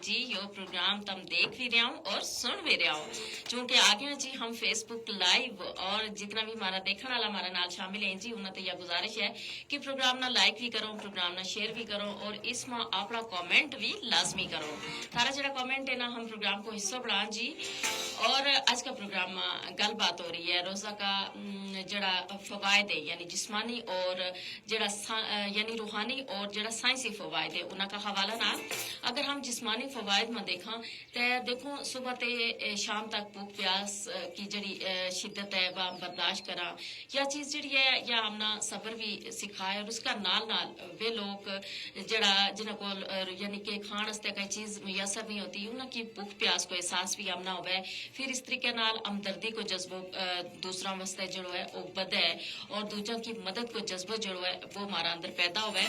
जी यो programme तुम देख भी रहे हो और सुन भी रहे हो। चूंकि आगे जी हम फेसबुक लाइव और जितना भी हमारा देखने वाला हमारा नाल शामिल है जी उन्हें तो यह गुजारिश है कि प्रोग्राम ना लाइक भी करो, प्रोग्राम ना शेयर भी करो और इसमें अपना कमेंट भी लाजमी करो। थारा जरा कमेंट है ना हम प्रोग्राम को हिस्सा बढ़ा जी। और आज का प्रोग्राम गलबात हो रही है रोज़ा का जड़ा फवायद है यानी जिस्मानी और जड़ा यानी रूहानी और जड़ा साइंसी फवायद है उनका हवाला ना। अगर हम जिस्मानी फवायद में देखा तो देखो सुबह ते शाम तक भूख प्यास की जड़ी शिद्दत है वह बर्दाश्त करा या चीज़ जड़ी है या हमना सब्र भी सिखाए और उसका नाल नाल वे लोग जड़ा जिन्हें को यानी कि खाण वास्ते कोई चीज़ मुयसर नहीं होती उनकी भूख प्यास को एहसास भी हमना होवे। फिर इस तरीके नाल हमदर्दी को जज्बो दूसरा वास्ते जो है वो बदे और दूसरों की मदद को जज्बो जो है वो हमारा अंदर पैदा हुआ।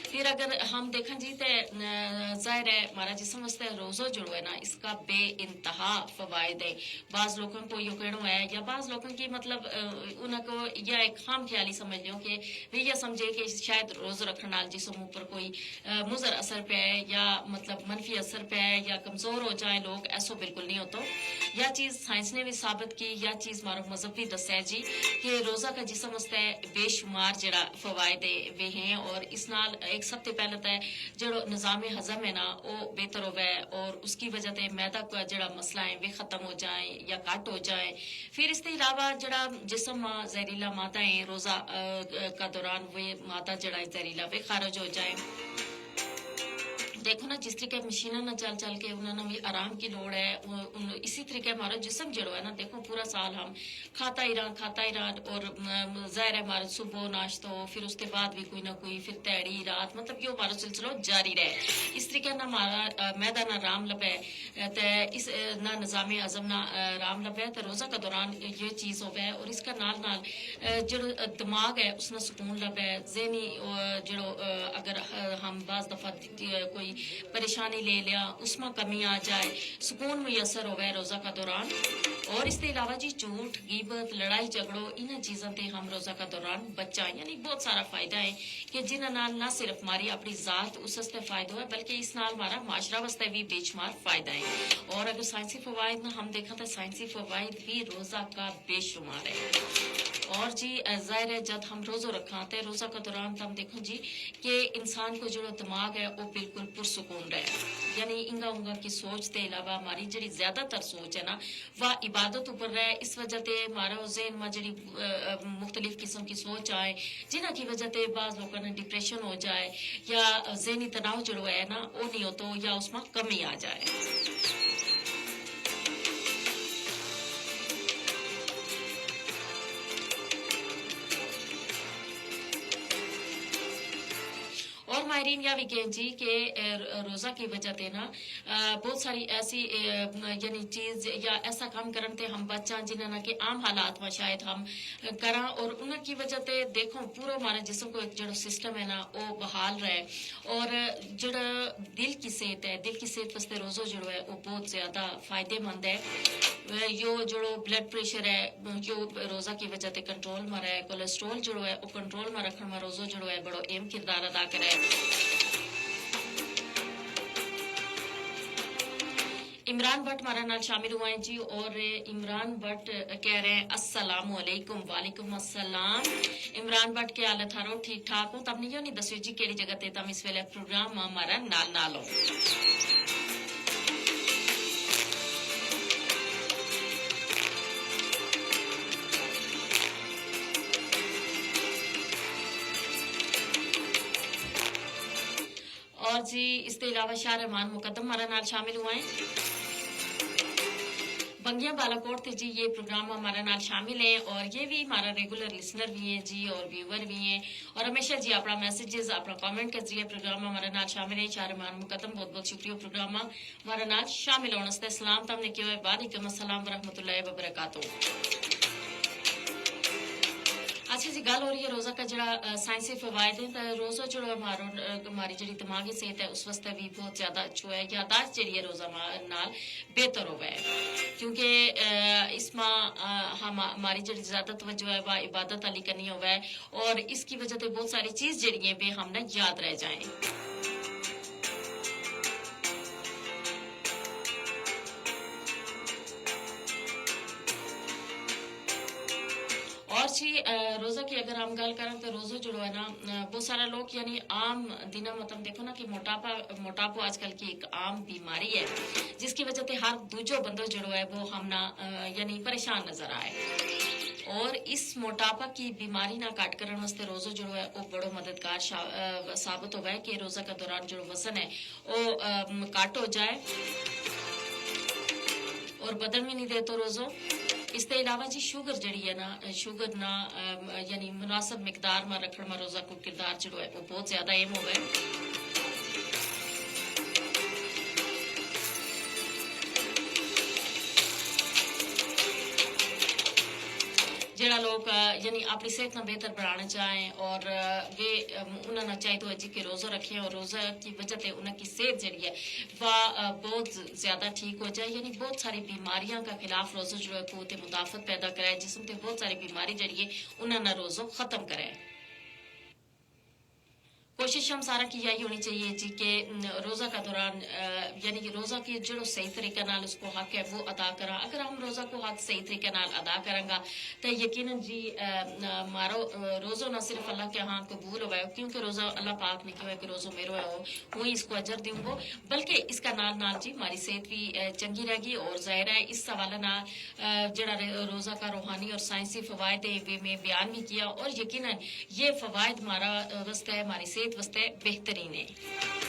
फिर अगर हम देखें जी तो जाहिर है हमारा जिसम वास्ते रोज़ो जो है ना इसका बे इंतहा फवायद है। बाज़ लोगों को यो कहना है या बाज़ लोगों की मतलब उनको यह एक खाम ख्याली समझ लो कि वे यह समझे कि शायद रोज़ रखने नाल जिसम ऊपर कोई मुज़र असर पे या मतलब मनफी असर पे या कमज़ोर हो जाए लोग, ऐसा बिल्कुल नहीं होता। यह चीज़ साइंस ने भी साबित की, यह चीज़ हमारा मजहब भी दस है जी कि रोज़ा का जिसम वास्ते बेशुमार जड़ा फवायद वे हैं और इस नाल एक सबसे पहले तो जो निज़ाम हज़म है ना वो बेहतर हो गए और उसकी वजह से मैदा का जड़ा मसला है वे ख़त्म हो जाए या घट हो जाए। फिर इसके अलावा जड़ा जिसम जहरीला मादा है रोज़ा का दौरान वे मादा जड़ा जहरीला वे खारिज हो जाए। देखो ना जिस तरीके मशीना ना चल चल के उन्होंने भी आराम की लोड़ है इसी तरीके हमारा जिसम जड़ो है ना देखो पूरा साल हम खाता ही रहा और ज़ाहिर है हमारा सुबह नाश्तो फिर उसके बाद भी कोई ना कोई फिर तैड़ी रात मतलब यो हमारा सिलसिला जारी रहे। इस तरीके ना हमारा मैदा ना राम लबे तो इस ना निज़ाम हज़म ना राम लबे तो रोज़ा का दौरान ये चीज़ हो गए और इसका नाल नाल जो दिमाग है उसमें सुकून लबे ज़हनी जो अगर हम बाज़ दफ़ा कोई परेशानी ले लिया उसमें कमी आ जाए सुकून मुयसर हो गए रोज़ा का दौरान। और इसके अलावा जी झूठ गीबत लड़ाई झगड़ो इन चीज़ों से हम रोज़ा का दौरान बचा यानी बहुत सारा फायदा है कि जिन्हें नाल ना सिर्फ हमारी अपनी ज़ात उस वास्ते फायदा है बल्कि इस नाल हमारा माशरा वास्ते भी बेशुमार फायदा है। और अगर साइंसी फवायद ना हम देखा तो साइंसी फवायद भी रोज़ा का बेशुमार है। और जी जाहिर है जब हम रोज़ो रखा तो रोज़ा का दौरान तो हम देखो जी कि इंसान को जो दिमाग है वो बिल्कुल पुरसकून रहे यानी इंगा उंगा की सोच के अलावा हमारी जी ज्यादातर सोच है ना वह इबादत ऊपर रहे। इस वजह से हमारा जहन में जी मुख्तलिफ किस्म की सोच आए जिन्हों की वजह से बाज़ लोगों ने डिप्रेशन हो जाए या जहनी तनाव जो है ना वो नहीं हो तो या उसमें कमी आ जाए। और माहरीन या भी कहें जी कि रोज़ा की वजह से ना बहुत सारी ऐसी यानी चीज़ या ऐसा काम करन थे हम बच्चा जिन्हें ना कि आम हालात में शायद हम करा और उनकी वजह से देखो पूरा हमारे जिसम को एक जो सिस्टम है ना वो बहाल रहे। और जो दिल की सेहत वास्ते रोज़ो जो है वो बहुत ज़्यादा फ़ायदेमंद है। यो जो ब्लड प्रेशर है जो रोज़ा की वजह से कंट्रोल में रहे, कोलेस्ट्रोल जो है वो कंट्रोल में रखने में रोज़ो जो है बड़ो अहम किरदार अदा करे। इमरान भट्ट हमारा नाल शामिल हुआ है जी और इमरान भट्ट कह रहे हैं अस्सलाम वालेकुम। वालेकुम अस्सलाम। इमरान भट्ट के हालत हारो ठीक ठाक हो तब नहीं दस्यो जी केड़ी जगह ते तम इस वेले प्रोग्राम हमारा नाल नाल हो। और जी इसके अलावा शाह रहमान मुकद्दम हमारा नाल शामिल हुआ है बंगिया बालाकोट थे जी ये प्रोग्राम हमारा नाल शामिल है और ये भी हमारा रेगुलर लिसनर भी है जी और व्यूवर भी हैं और हमेशा जी अपना मैसेजेस अपना कमेंट के जरिए प्रोग्राम हमारा नाल शामिल है। शाह रहमान मुकद्दम बहुत बहुत शुक्रिया प्रोग्राम हमारा नाल शामिल होने सलाम तमने किया है वालेकुम अस्सलाम व रहमतुल्लाहि व बरकातहू। अच्छा जी गल हो रही है रोज़ा का जरा साइंसी फवायद है तो रोज़ा जो हमारी जी दिमागी सेहत है उस वास्ते भी बहुत ज़्यादा अच्छा है। यादाश्त जी है रोज़ा नाल बेहतर हो गए क्योंकि इसमें हम हमारी जी ज़्यादा तवज्जो है वह इबादत अली करनी हो गए और इसकी वजह से बहुत सारी चीज़ जी वे हमने याद रह जाए। जी रोज़ा की अगर हम गल करें तो रोज़ा जो है ना बहुत सारे लोग यानी आम दिना मतलब देखो ना कि मोटापा आजकल की एक आम बीमारी है जिसकी वजह से हर दूजो बंदो जो है वो हम ना यानी परेशान नजर आए और इस मोटापा की बीमारी ना काट करने वास्ते रोज़ा जो है वो बड़ो मददगार साबित होगा है कि रोज़ा का दौरान जो वजन है वो काट हो जाए और बदन भी नहीं दे तो रोज़ो इसके अलावा जी शुगर जड़ी है ना शुगर ना यानी मुनासिब मिकदार में रखने में रोज़ा को किरदार जो है वो बहुत ज्यादा अहम हो गए ਜਿਹੜਾ ਲੋਕ यानी अपनी सेहत ना बेहतर बनाना चाहें और वे उन्होंने चाहिए तो जी के रोज़ा रखें और रोज़ा की वजह से उनकी सेहत जड़ी है वह बहुत ज़्यादा ठीक हो जाए यानी बहुत सारी बीमारियों का खिलाफ रोज़ा जो है वो मुदाफ़त पैदा कराए जिसम से बहुत सारी बीमारी जड़ी है उन्होंने रोज़ो ख़त्म कराए कोशिश हम सारा की यही होनी चाहिए जी कि रोज़ा का दौरान यानी कि रोज़ा की जो सही तरीके नाल उसको हक है वो अदा करा अगर हम रोज़ा को हक सही तरीके नाल अदा करेंगे तो यकीनन जी मारो रोज़ो ना सिर्फ अल्लाह के हाँ कबूल हो क्योंकि रोज़ा अल्लाह पाक ने कहा कि रोज़ो मेरो है वो ही इसको अजर दूंगो बल्कि इसका नाल नाल जी हमारी सेहत भी चंगी रहेगी और जाहिर है इस हवाले नाल जड़ा रोज़ा का रूहानी और साइंसी फवायद है में बयान भी किया और यकीनन ये फवायद हमारा वास्ते हमारी सेहत वास्ते बेहतरीन है